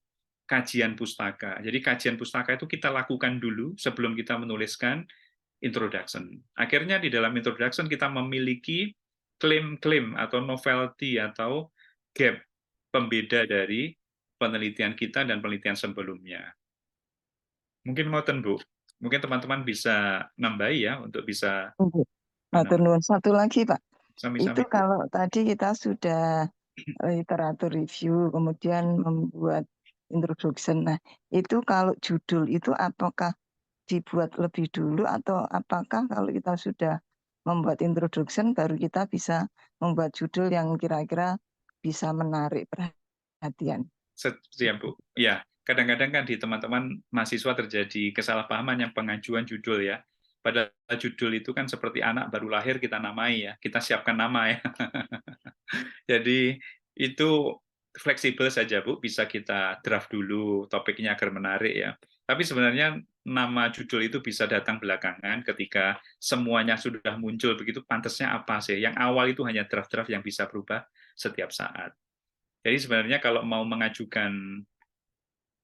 kajian pustaka. Jadi kajian pustaka itu kita lakukan dulu sebelum kita menuliskan introduction. Akhirnya di dalam introduction kita memiliki klaim-klaim atau novelty atau gap pembeda dari penelitian kita dan penelitian sebelumnya. Mungkin mau Bu. Mungkin teman-teman bisa nambahi ya untuk bisa. Satu lagi Pak. Sami-sami, itu kalau tadi kita sudah literatur review, kemudian membuat introduction. Nah, itu kalau judul itu apakah dibuat lebih dulu, atau apakah kalau kita sudah membuat introduction baru kita bisa membuat judul yang kira-kira bisa menarik perhatian? Ya, Bu. Ya, kadang-kadang kan di teman-teman mahasiswa terjadi kesalahpahaman yang pengajuan judul ya. Padahal judul itu kan seperti anak baru lahir kita namai ya, kita siapkan nama ya. Jadi itu fleksibel saja Bu, bisa kita draft dulu topiknya agar menarik ya. Tapi sebenarnya nama judul itu bisa datang belakangan ketika semuanya sudah muncul begitu, pantasnya apa sih? Yang awal itu hanya draft-draft yang bisa berubah setiap saat. Jadi sebenarnya kalau mau mengajukan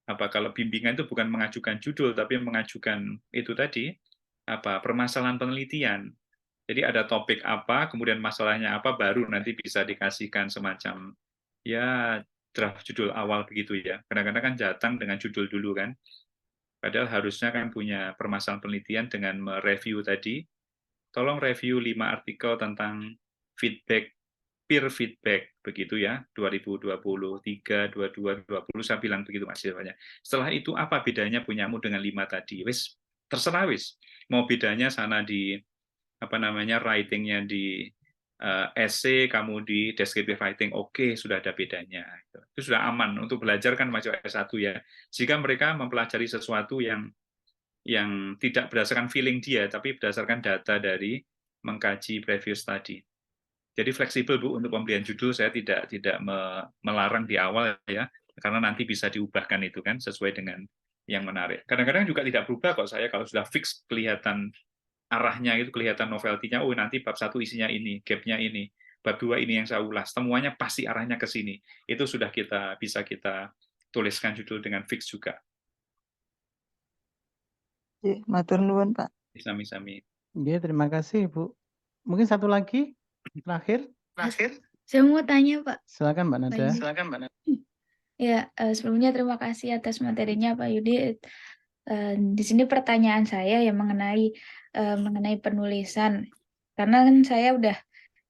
kalau bimbingan itu bukan mengajukan judul tapi mengajukan itu tadi permasalahan penelitian. Jadi ada topik apa, kemudian masalahnya apa, baru nanti bisa dikasihkan semacam ya draft judul awal begitu ya. Kadang-kadang kan datang dengan judul dulu kan. Padahal harusnya kan punya permasalahan penelitian dengan mereview tadi. Tolong review 5 artikel tentang feedback, peer feedback begitu ya, 2023, 22, 20 saya bilang begitu mahasiswanya. Setelah itu apa bedanya punyamu dengan 5 tadi? Wis terserah wis. Mau bedanya sana di writing-nya di essay, kamu di descriptive writing, oke, sudah ada bedanya. Itu sudah aman untuk belajar kan mahasiswa S1 ya. Jika mereka mempelajari sesuatu yang tidak berdasarkan feeling dia, tapi berdasarkan data dari mengkaji previous study. Jadi fleksibel Bu untuk pemberian judul, saya tidak melarang di awal ya, karena nanti bisa diubahkan itu kan sesuai dengan yang menarik. Kadang-kadang juga tidak berubah kok saya kalau sudah fix kelihatan arahnya itu, kelihatan novelty-nya, oh nanti bab 1 isinya ini, gap-nya ini, bab 2 ini yang saya ulas, semuanya pasti arahnya ke sini. Itu sudah bisa kita tuliskan judul dengan fix juga. Matur nuwun, Pak. Sami-sami. Ya, terima kasih, Bu. Mungkin satu lagi, terakhir. Saya mau tanya, Pak. Silakan, Mbak Nada. Ya, sebelumnya terima kasih atas materinya, Pak Yudi. Di sini pertanyaan saya yang mengenai penulisan. Karena kan saya udah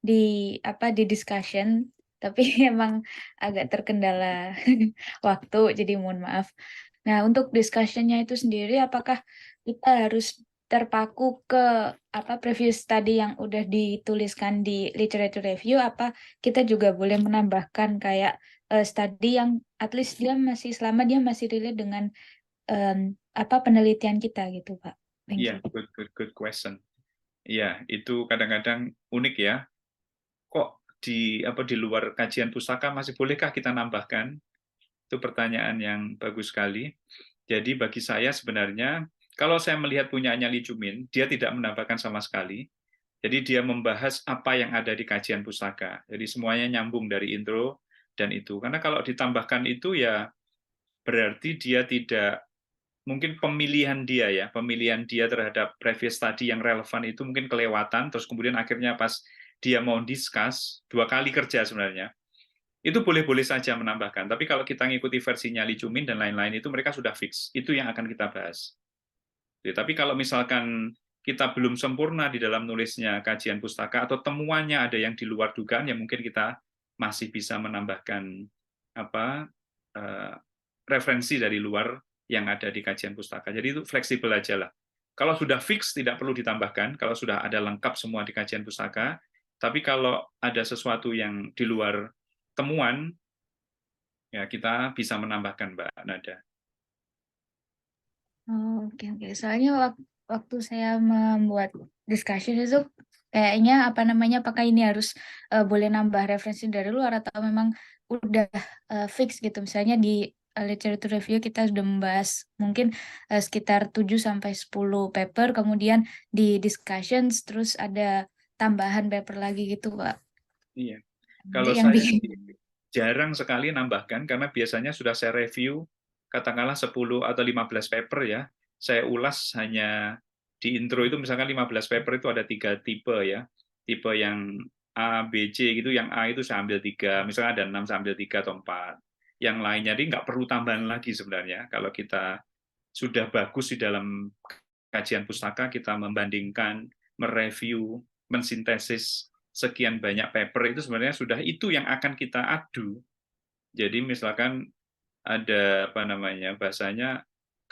di discussion, tapi emang agak terkendala waktu, jadi mohon maaf. Nah, untuk discussion-nya itu sendiri, apakah kita harus terpaku ke previous study yang udah dituliskan di literature review, apa kita juga boleh menambahkan kayak study yang at least dia masih relate dengan penelitian kita gitu, Pak. Thank you. Iya, good question. Iya, itu kadang-kadang unik ya. Kok di luar kajian pustaka masih bolehkah kita nambahkan? Itu pertanyaan yang bagus sekali. Jadi bagi saya sebenarnya, kalau saya melihat punyanya Lee Chumin, dia tidak menambahkan sama sekali. Jadi dia membahas apa yang ada di kajian pustaka. Jadi semuanya nyambung dari intro dan itu. Karena kalau ditambahkan itu ya berarti dia tidak, mungkin pemilihan dia terhadap previous study yang relevan itu mungkin kelewatan, terus kemudian akhirnya pas dia mau discuss, 2 kali kerja sebenarnya, itu boleh-boleh saja menambahkan. Tapi kalau kita ngikuti versinya Lee Chumin dan lain-lain itu mereka sudah fix. Itu yang akan kita bahas. Tapi kalau misalkan kita belum sempurna di dalam nulisnya kajian pustaka atau temuannya ada yang di luar dugaan, ya mungkin kita masih bisa menambahkan referensi dari luar yang ada di kajian pustaka. Jadi itu fleksibel aja lah. Kalau sudah fix tidak perlu ditambahkan, kalau sudah ada lengkap semua di kajian pustaka. Tapi kalau ada sesuatu yang di luar temuan, ya kita bisa menambahkan, Mbak Nada. Oh, oke. Soalnya waktu saya membuat discussion itu kayaknya apakah ini harus boleh nambah referensi dari luar atau memang udah fix gitu. Misalnya di literature review kita sudah membahas mungkin sekitar 7-10 paper, kemudian di discussions terus ada tambahan paper lagi gitu, Pak. Iya. Kalau yang saya jarang sekali nambahkan karena biasanya sudah saya review katakanlah 10 atau 15 paper ya. Saya ulas hanya di intro itu misalkan 15 paper itu ada 3 tipe ya. Tipe yang A, B, C gitu, yang A itu saya ambil 3, misalnya ada 6 saya ambil 3 atau 4. Yang lainnya jadi nggak perlu tambahan lagi sebenarnya. Kalau kita sudah bagus di dalam kajian pustaka, kita membandingkan, mereview, mensintesis sekian banyak paper itu sebenarnya sudah itu yang akan kita adu. Jadi misalkan ada bahasanya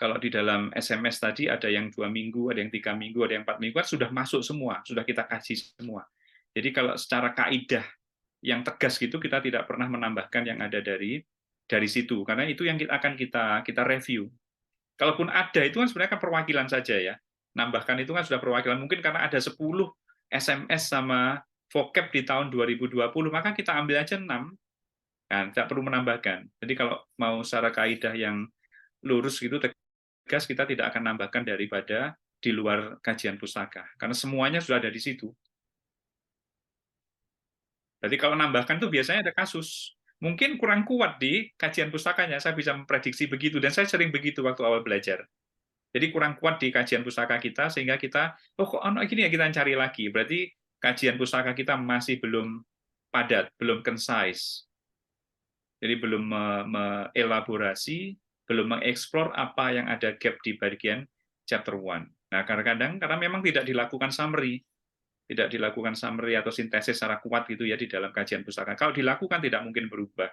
Kalau di dalam SMS tadi ada yang 2 minggu, ada yang 3 minggu, ada yang 4 minggu, kan sudah masuk semua, sudah kita kaji semua. Jadi kalau secara kaidah yang tegas gitu, kita tidak pernah menambahkan yang ada dari situ, karena itu yang akan kita review. Kalaupun ada, itu kan sebenarnya kan perwakilan saja ya. Nambahkan itu kan sudah perwakilan. Mungkin karena ada 10 SMS sama vocab di tahun 2020, maka kita ambil aja 6, kan, tidak perlu menambahkan. Jadi kalau mau secara kaidah yang lurus gitu, tegas, kita tidak akan nambahkan daripada di luar kajian pustaka, karena semuanya sudah ada di situ. Jadi kalau nambahkan tuh biasanya ada kasus. Mungkin kurang kuat di kajian pustakanya, saya bisa memprediksi begitu, dan saya sering begitu waktu awal belajar. Jadi kurang kuat di kajian pustaka kita, sehingga kita, oh kok gini ya, kita cari lagi. Berarti kajian pustaka kita masih belum padat, belum concise. Jadi belum mengelaborasi, belum mengeksplor apa yang ada gap di bagian chapter 1. Nah, kadang-kadang karena memang tidak dilakukan summary atau sintesis secara kuat gitu ya di dalam kajian pustaka. Kalau dilakukan tidak mungkin berubah.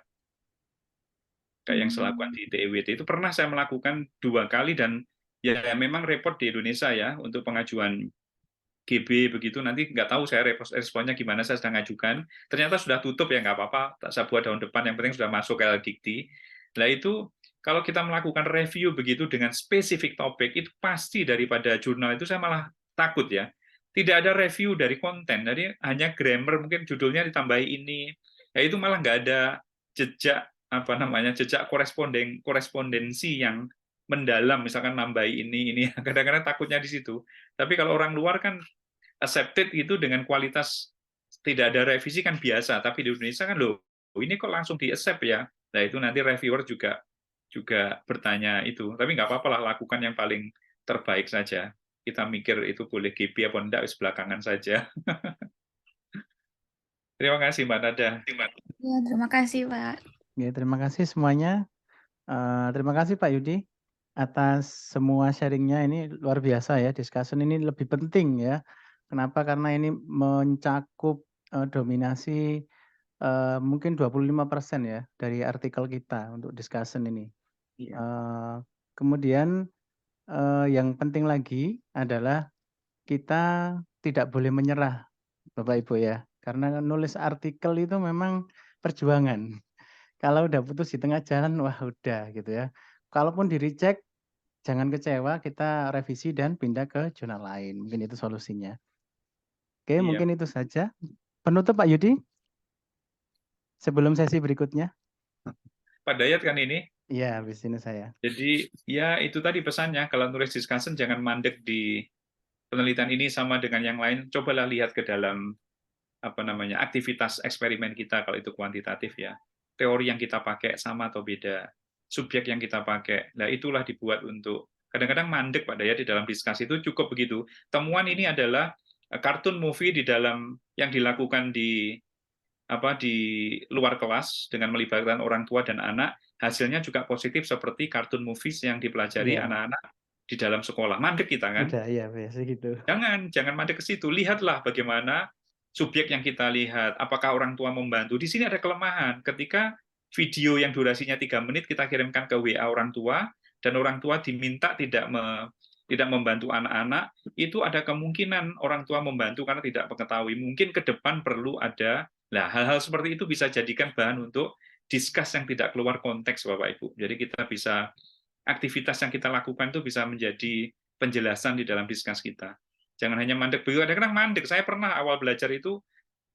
Kayak yang saya lakukan di TEWT itu pernah saya melakukan 2 kali, dan ya memang repot di Indonesia ya untuk pengajuan GB begitu, nanti nggak tahu saya responnya gimana, saya sedang ngajukan, ternyata sudah tutup, ya nggak apa-apa, tak saya buat tahun depan, yang penting sudah masuk ke Dikti. Nah itu, kalau kita melakukan review begitu dengan spesifik topik, itu pasti daripada jurnal itu saya malah takut ya. Tidak ada review dari konten, jadi hanya grammar, mungkin judulnya ditambahi ini, ya itu malah nggak ada jejak, jejak korespondensi yang mendalam, misalkan nambahi ini, kadang-kadang takutnya di situ. Tapi kalau orang luar kan accepted itu dengan kualitas tidak ada revisi kan biasa, tapi di Indonesia kan loh, ini kok langsung di-accept ya. Nah itu nanti reviewer juga bertanya itu, tapi nggak apa-apa lah, lakukan yang paling terbaik saja. Kita mikir itu boleh GB apa enggak, belakangan saja. Terima kasih Mbak Nada. Ya, terima kasih Pak. Ya, terima kasih semuanya. Terima kasih Pak Yudi atas semua sharingnya, ini luar biasa ya, discussion ini lebih penting ya. Kenapa? Karena ini mencakup dominasi mungkin 25% ya dari artikel kita untuk discussion ini. Iya. Kemudian yang penting lagi adalah kita tidak boleh menyerah, Bapak Ibu ya, karena nulis artikel itu memang perjuangan. Kalau udah putus di tengah jalan, wah udah gitu ya. Kalaupun di-reject, jangan kecewa, kita revisi dan pindah ke jurnal lain. Mungkin itu solusinya. Oke, Iya. mungkin itu saja. Penutup Pak Yudi, sebelum sesi berikutnya. Pak Dayat kan ini. Iya, habis ini saya. Jadi ya itu tadi pesannya, kalau nulis discussion jangan mandek di penelitian ini sama dengan yang lain. Cobalah lihat ke dalam aktivitas eksperimen kita kalau itu kuantitatif ya. Teori yang kita pakai sama atau beda, subjek yang kita pakai. Nah, itulah dibuat untuk kadang-kadang mandek Pak Dayat di dalam diskusi itu cukup begitu. Temuan ini adalah kartun movie di dalam yang dilakukan di luar kelas dengan melibatkan orang tua dan anak, hasilnya juga positif seperti kartun movies yang dipelajari anak-anak di dalam sekolah. Mandek kita kan? Udah, iya biasa gitu. Jangan mandek ke situ. Lihatlah bagaimana subjek yang kita lihat, apakah orang tua membantu. Di sini ada kelemahan. Ketika video yang durasinya 3 menit kita kirimkan ke WA orang tua, dan orang tua diminta tidak membantu anak-anak, itu ada kemungkinan orang tua membantu karena tidak mengetahui. Mungkin ke depan perlu ada, hal-hal seperti itu bisa jadikan bahan untuk discuss yang tidak keluar konteks, Bapak Ibu. Jadi kita bisa, aktivitas yang kita lakukan itu bisa menjadi penjelasan di dalam diskus kita. Jangan hanya mandek, kadang-kadang mandek. Saya pernah awal belajar itu,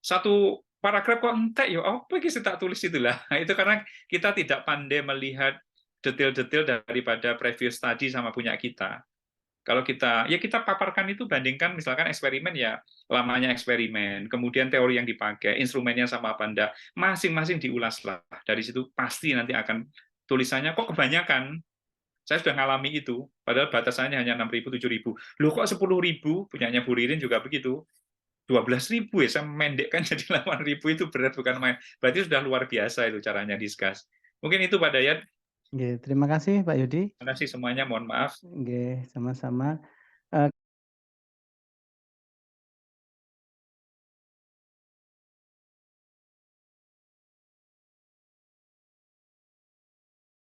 satu paragraf kok entek ya, apa yang tak tulis itulah. Itu karena kita tidak pandai melihat detail-detail daripada previous study sama punya kita. Kalau kita paparkan itu, bandingkan misalkan eksperimen ya, lamanya eksperimen, kemudian teori yang dipakai, instrumennya sama apa enggak, masing-masing diulaslah. Dari situ pasti nanti akan tulisannya kok kebanyakan. Saya sudah ngalami itu, padahal batasannya hanya 6.000, 7.000. Loh kok 10.000? Punyanya Bu Ririn juga begitu. 12.000 ya, saya mendekkan jadi 8.000, itu berat bukan main. Berarti sudah luar biasa itu caranya discuss. Mungkin itu Pak Dayat. Oke, terima kasih Pak Yudi. Terima kasih semuanya, mohon maaf. Oke, sama-sama.